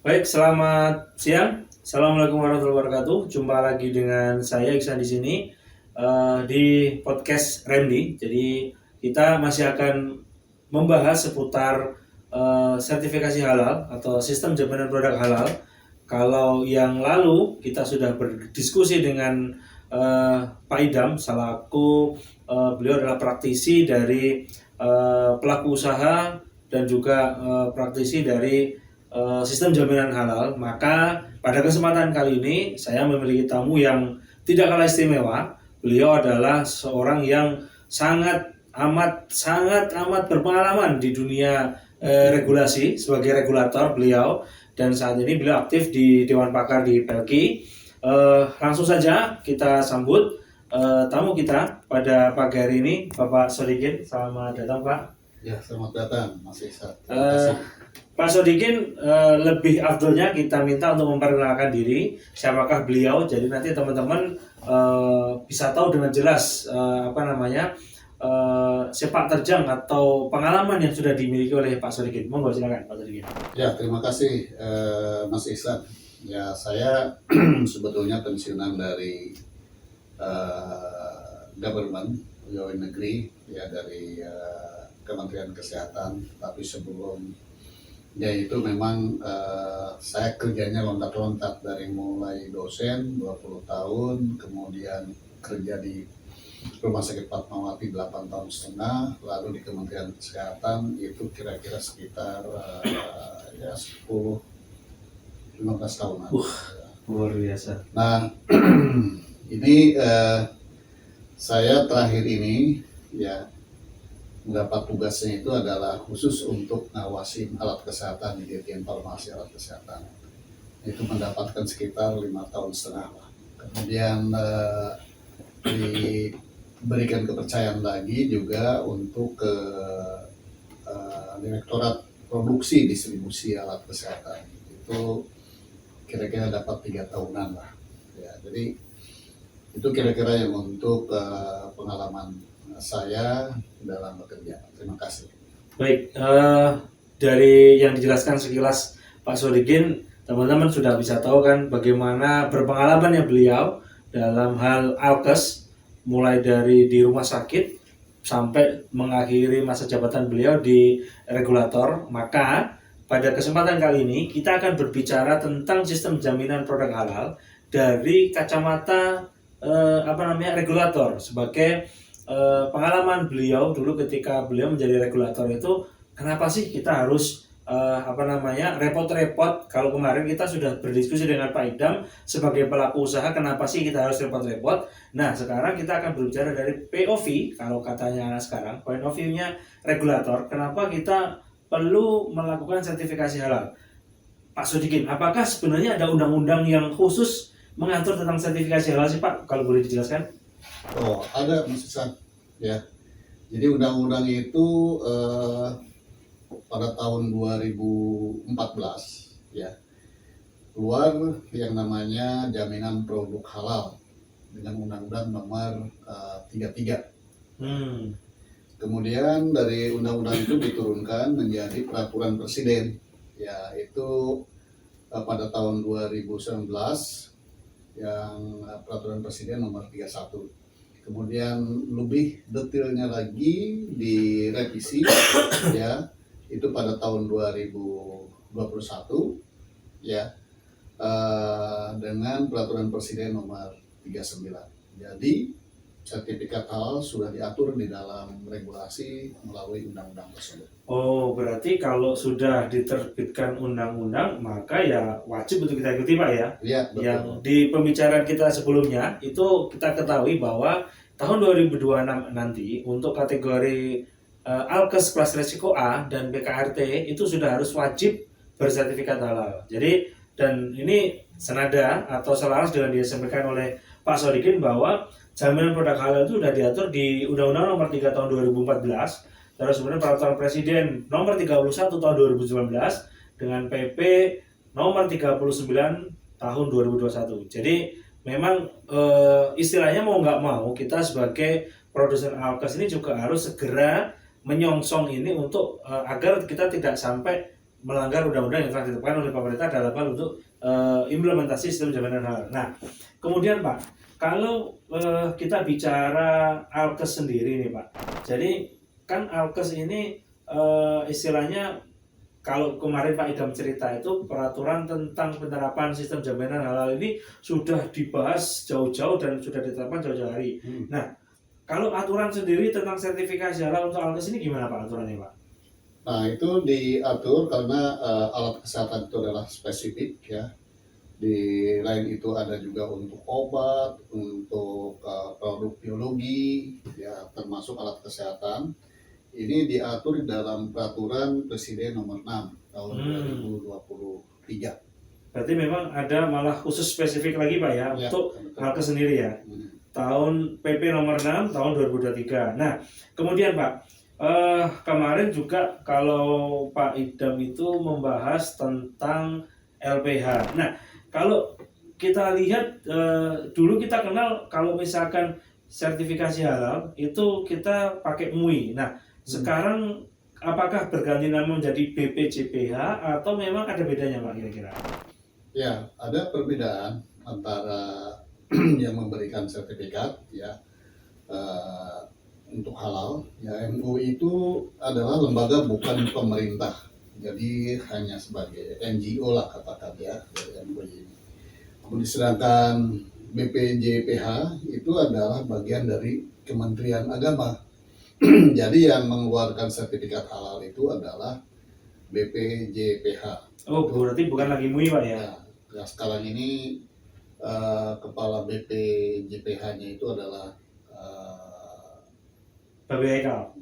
Baik, selamat siang. Assalamualaikum warahmatullahi wabarakatuh. Jumpa lagi dengan saya Iksan di sini di podcast Remdi. Jadi kita masih akan membahas seputar sertifikasi halal atau sistem jaminan produk halal. Kalau yang lalu kita sudah berdiskusi dengan Pak Idam selaku beliau adalah praktisi dari pelaku usaha dan juga praktisi dari sistem jaminan halal. Maka pada kesempatan kali ini saya memiliki tamu yang tidak kalah istimewa. Beliau adalah seorang yang sangat amat berpengalaman di dunia regulasi sebagai regulator beliau, dan saat ini beliau aktif di Dewan Pakar di Pelki. Langsung saja kita sambut tamu kita pada pagi hari ini, Bapak Sodikin. Selamat datang, Pak. Ya, selamat datang Mas Isa. Terima Eh, kasih. Pak Sodikin, lebih afdolnya kita minta untuk memperkenalkan diri, siapakah beliau. Jadi nanti teman-teman bisa tahu dengan jelas sepak terjang atau pengalaman yang sudah dimiliki oleh Pak Sodikin. Monggo silakan Pak Sodikin. Ya, terima kasih Mas Ihsan. Ya, saya sebetulnya pensiunan dari government, pegawai negeri, ya dari Kementerian Kesehatan. Tapi sebelumnya itu memang saya kerjanya loncat-loncat dari mulai dosen 20 tahun, kemudian kerja di Rumah Sakit Fatmawati 8 tahun setengah, lalu di Kementerian Kesehatan itu kira-kira sekitar ya 10-15 tahunan. Luar biasa. Nah, ini saya terakhir ini ya mendapat tugasnya itu adalah khusus untuk ngawasin alat kesehatan di Dirjen Farmasi Alat Kesehatan. Itu mendapatkan sekitar 5 tahun setengah lah. Kemudian diberikan kepercayaan lagi juga untuk ke Direktorat Produksi Distribusi Alat Kesehatan. Itu kira-kira dapat 3 tahunan lah. Ya, jadi itu kira-kira yang untuk pengalaman saya dalam bekerja. Terima kasih. Baik, dari yang dijelaskan sekilas Pak Sodikin, teman-teman sudah bisa tahu kan bagaimana berpengalamannya beliau dalam hal alkes, mulai dari di rumah sakit sampai mengakhiri masa jabatan beliau di regulator. Maka pada kesempatan kali ini kita akan berbicara tentang sistem jaminan produk halal dari kacamata regulator. Sebagai pengalaman beliau dulu ketika beliau menjadi regulator itu, kenapa sih kita harus repot-repot. Kalau kemarin kita sudah berdiskusi dengan Pak Idam sebagai pelaku usaha, kenapa sih kita harus repot-repot. Nah, sekarang kita akan berbicara dari POV, kalau katanya sekarang point of view-nya regulator, kenapa kita perlu melakukan sertifikasi halal. Pak Sodikin, apakah sebenarnya ada undang-undang yang khusus mengatur tentang sertifikasi halal sih Pak, kalau boleh dijelaskan? Oh, ada Mas Ihsan. Ya. Jadi undang-undang itu pada tahun 2014 ya keluar yang namanya jaminan produk halal dengan Undang-Undang Nomor 33. Kemudian dari undang-undang itu diturunkan menjadi peraturan presiden, yaitu pada tahun 2019 yang peraturan presiden nomor 31. Kemudian lebih detailnya lagi direvisi ya itu pada tahun 2021 ya dengan peraturan presiden nomor 39. Jadi sertifikat halal sudah diatur di dalam regulasi melalui undang-undang tersebut. Oh, berarti kalau sudah diterbitkan undang-undang, maka ya wajib untuk kita ikuti Pak ya? Ya, betul. Yang di pembicaraan kita sebelumnya, itu kita ketahui bahwa tahun 2026 nanti untuk kategori Alkes kelas risiko A dan BKRT itu sudah harus wajib bersertifikat halal. Jadi, dan ini senada atau selaras dengan disampaikan oleh Pak Sodikin bahwa jaminan produk halal itu sudah diatur di Undang-Undang Nomor 3 Tahun 2014, terus kemudian Peraturan Presiden Nomor 31 Tahun 2019 dengan PP Nomor 39 Tahun 2021. Jadi memang istilahnya mau nggak mau kita sebagai produsen alkes ini juga harus segera menyongsong ini untuk agar kita tidak sampai melanggar undang-undang yang telah ditetapkan oleh pemerintah dalam hal untuk implementasi sistem jaminan halal. Nah, kemudian Pak, kalau kita bicara Alkes sendiri nih Pak, jadi kan Alkes ini istilahnya kalau kemarin Pak Idam cerita itu peraturan tentang penerapan sistem jaminan halal ini sudah dibahas jauh-jauh dan sudah ditetapkan jauh-jauh hari. Nah, kalau aturan sendiri tentang sertifikasi halal untuk Alkes ini gimana Pak aturannya Pak? Nah, itu diatur karena alat kesehatan itu adalah spesifik ya. Di lain itu ada juga untuk obat, untuk produk biologi, ya termasuk alat kesehatan. Ini diatur dalam peraturan Presiden nomor 6 tahun 2023. Berarti memang ada malah khusus spesifik lagi Pak ya, untuk Alkes sendiri ya. Tahun PP nomor 6 tahun 2023. Nah, kemudian Pak, kemarin juga kalau Pak Idam itu membahas tentang LPH. Nah, kalau kita lihat dulu kita kenal kalau misalkan sertifikasi halal itu kita pakai MUI. Nah, sekarang apakah berganti nama menjadi BPJPH atau memang ada bedanya Pak kira-kira? Ya, ada perbedaan antara yang memberikan sertifikat ya untuk halal. Ya, MUI itu adalah lembaga bukan pemerintah, jadi hanya sebagai NGO lah katakan ya dari MUI ini. Kemudian sedangkan BPJPH itu adalah bagian dari Kementerian Agama. Jadi yang mengeluarkan sertifikat halal itu adalah BPJPH. Oh, berarti bukan lagi MUI Pak ya? Ya, sekarang ini kepala BPJPH-nya itu adalah Babe Haikal.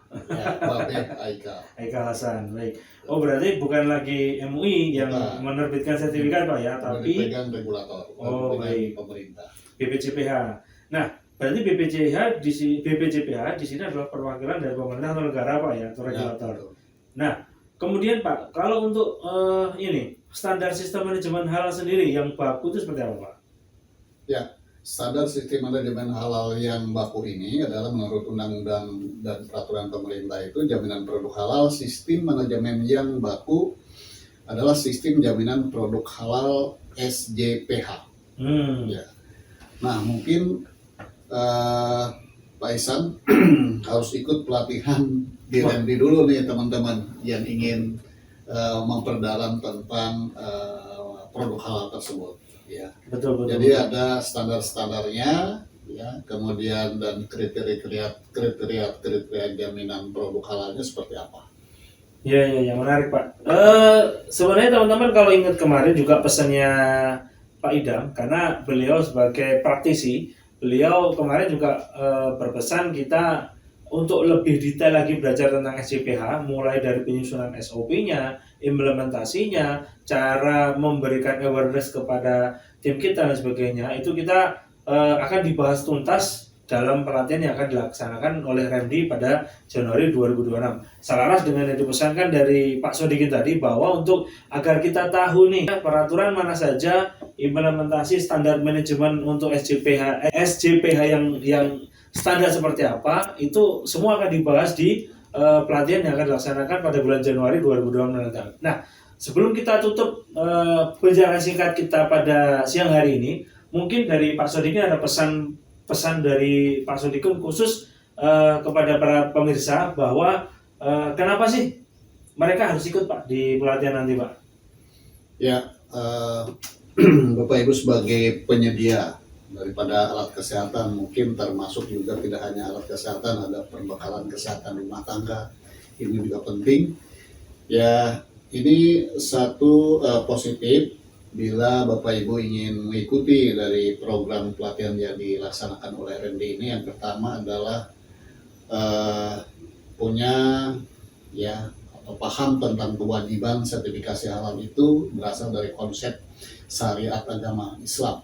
Babe Haikal. Haikal Hasan, baik. Oh, berarti bukan lagi MUI yang menerbitkan sertifikat Pak ya, tapi pegang regulator. Oh, baik. Pemerintah. BPJPH. Nah, berarti BPJPH di sini adalah perwakilan dari pemerintah atau negara Pak ya, atau regulator. Ya, nah, kemudian Pak, kalau untuk ini standar sistem manajemen halal sendiri yang baku itu seperti apa Pak? Ya, standar sistem manajemen halal yang baku ini adalah menurut undang-undang dan peraturan pemerintah itu jaminan produk halal. Sistem manajemen yang baku adalah sistem jaminan produk halal SJPH. Ya. Nah, mungkin Pak Isan harus ikut pelatihan di RMD dulu nih teman-teman yang ingin memperdalam tentang produk halal tersebut ya. Betul. Jadi ada standar-standarnya ya, kemudian dan kriteria jaminan produk halalnya seperti apa. Ya, menarik Pak. Sebenarnya teman-teman kalau ingat kemarin juga pesannya Pak Idam, karena beliau sebagai praktisi, beliau kemarin juga berpesan kita untuk lebih detail lagi belajar tentang SJPH, mulai dari penyusunan SOP-nya, implementasinya, cara memberikan awareness kepada tim kita dan sebagainya. Itu kita akan dibahas tuntas dalam pelatihan yang akan dilaksanakan oleh Remdi pada Januari 2026. Selaras dengan yang dipesankan dari Pak Sodikin tadi, bahwa untuk agar kita tahu nih peraturan mana saja, implementasi standar manajemen untuk SJPH yang standar seperti apa, itu semua akan dibahas di pelatihan yang akan dilaksanakan pada bulan Januari 2026 mendatang. Nah, sebelum kita tutup pembicaraan singkat kita pada siang hari ini, mungkin dari Pak Sodikin ada pesan dari Pak Sodikin khusus kepada para pemirsa bahwa kenapa sih mereka harus ikut Pak di pelatihan nanti Pak? Ya, Bapak Ibu sebagai penyedia daripada alat kesehatan, mungkin termasuk juga tidak hanya alat kesehatan, ada perbekalan kesehatan rumah tangga, ini juga penting. Ya, ini satu positif bila Bapak Ibu ingin mengikuti dari program pelatihan yang dilaksanakan oleh RMD ini. Yang pertama adalah punya ya atau paham tentang kewajiban sertifikasi halal itu berasal dari konsep syariat agama Islam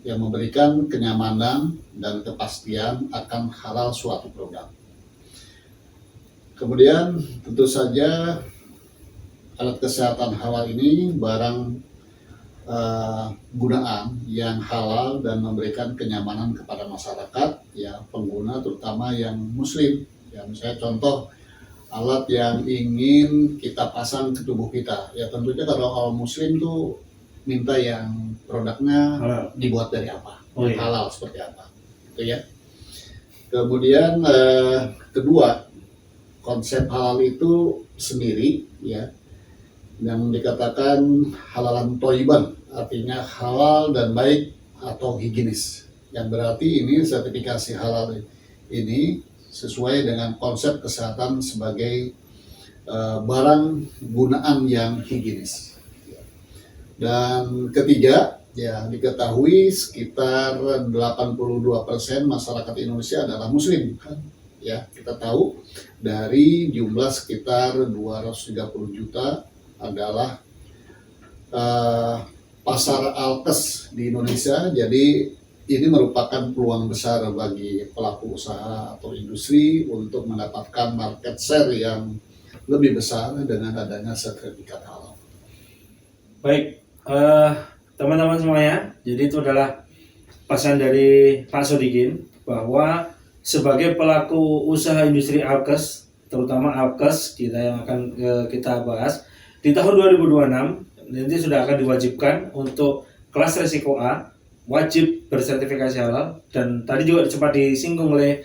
yang memberikan kenyamanan dan kepastian akan halal suatu produk. Kemudian tentu saja alat kesehatan halal ini barang gunaan yang halal dan memberikan kenyamanan kepada masyarakat ya pengguna, terutama yang muslim. Ya, misalnya contoh alat yang ingin kita pasang ke tubuh kita. Ya tentunya kalau orang muslim tuh minta yang produknya Halal. dibuat dari apa, Oh, iya. halal seperti apa, gitu ya. Kemudian kedua, konsep halal itu sendiri ya, yang dikatakan halalan toiban, artinya halal dan baik atau higienis. Yang berarti ini sertifikasi halal ini sesuai dengan konsep kesehatan sebagai barang gunaan yang higienis. Dan ketiga, ya diketahui sekitar 82% masyarakat Indonesia adalah muslim kan. Ya, kita tahu dari jumlah sekitar 230 juta adalah pasar alkes di Indonesia. Jadi ini merupakan peluang besar bagi pelaku usaha atau industri untuk mendapatkan market share yang lebih besar dengan adanya sertifikat halal. Baik, teman-teman semuanya, jadi itu adalah pesan dari Pak Sodikin bahwa sebagai pelaku usaha industri alkes, terutama alkes kita yang akan kita bahas di tahun 2026 nanti sudah akan diwajibkan untuk kelas resiko A wajib bersertifikasi halal, dan tadi juga sempat disinggung oleh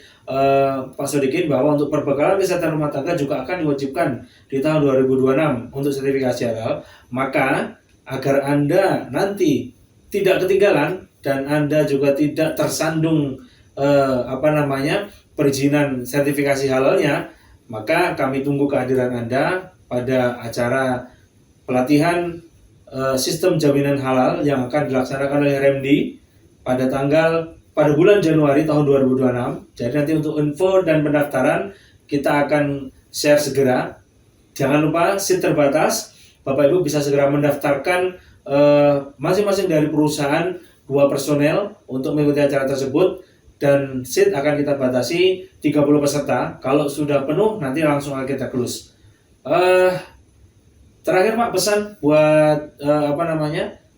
Pak Sodikin bahwa untuk perbekalan kesehatan rumah tangga juga akan diwajibkan di tahun 2026 untuk sertifikasi halal. Maka agar Anda nanti tidak ketinggalan dan Anda juga tidak tersandung perizinan sertifikasi halalnya, maka kami tunggu kehadiran Anda pada acara pelatihan sistem jaminan halal yang akan dilaksanakan oleh Remdi pada bulan Januari tahun 2026. Jadi nanti untuk info dan pendaftaran kita akan share segera. Jangan lupa seat terbatas. Bapak Ibu bisa segera mendaftarkan masing-masing dari perusahaan 2 personel untuk mengikuti acara tersebut, dan seat akan kita batasi 30 peserta. Kalau sudah penuh nanti langsung akan kita close. Terakhir Pak, pesan buat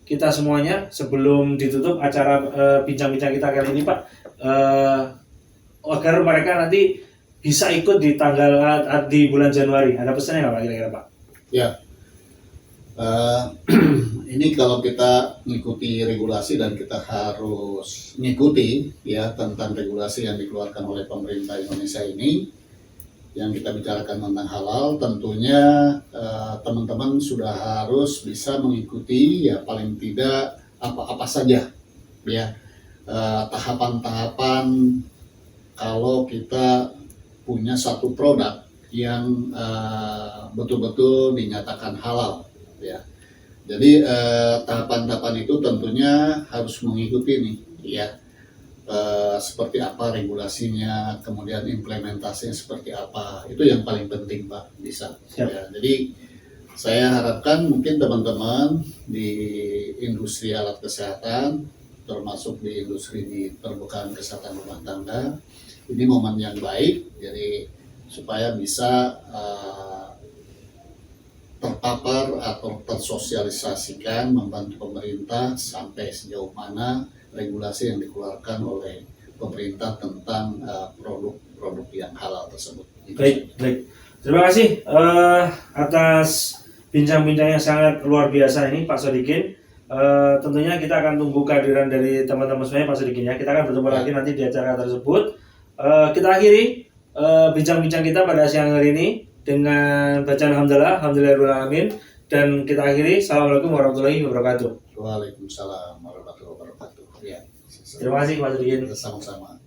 kita semuanya sebelum ditutup acara bincang-bincang kita kali ini Pak, agar mereka nanti bisa ikut di bulan Januari. Ada pesannya nggak Pak kira-kira Pak? Ya, ini kalau kita mengikuti regulasi dan kita harus mengikuti ya tentang regulasi yang dikeluarkan oleh pemerintah Indonesia ini, yang kita bicarakan tentang halal, tentunya teman-teman sudah harus bisa mengikuti ya paling tidak apa-apa saja ya tahapan-tahapan kalau kita punya satu produk yang betul-betul dinyatakan halal ya. Jadi tahapan-tahapan itu tentunya harus mengikuti nih ya. Seperti apa regulasinya, kemudian implementasinya seperti apa, itu yang paling penting Pak, bisa. Ya, jadi saya harapkan mungkin teman-teman di industri alat kesehatan, termasuk di industri di perbekalan kesehatan rumah tangga, ini momen yang baik, jadi supaya bisa terpapar atau tersosialisasikan, membantu pemerintah sampai sejauh mana regulasi yang dikeluarkan oleh pemerintah tentang produk-produk yang halal tersebut. Baik. Terima kasih atas bincang-bincang yang sangat luar biasa ini Pak Sodikin. Tentunya kita akan tunggu kehadiran dari teman-teman semuanya Pak Sodikin ya. Kita akan bertemu lagi nanti di acara tersebut. Kita akhiri bincang-bincang kita pada siang hari ini dengan bacaan alhamdulillahirrahmanirrahim, dan kita akhiri. Assalamualaikum warahmatullahi wabarakatuh. Waalaikumsalam warahmatullahi wabarakatuh. Ya. Terima kasih Pak Sodikin. Sama-sama.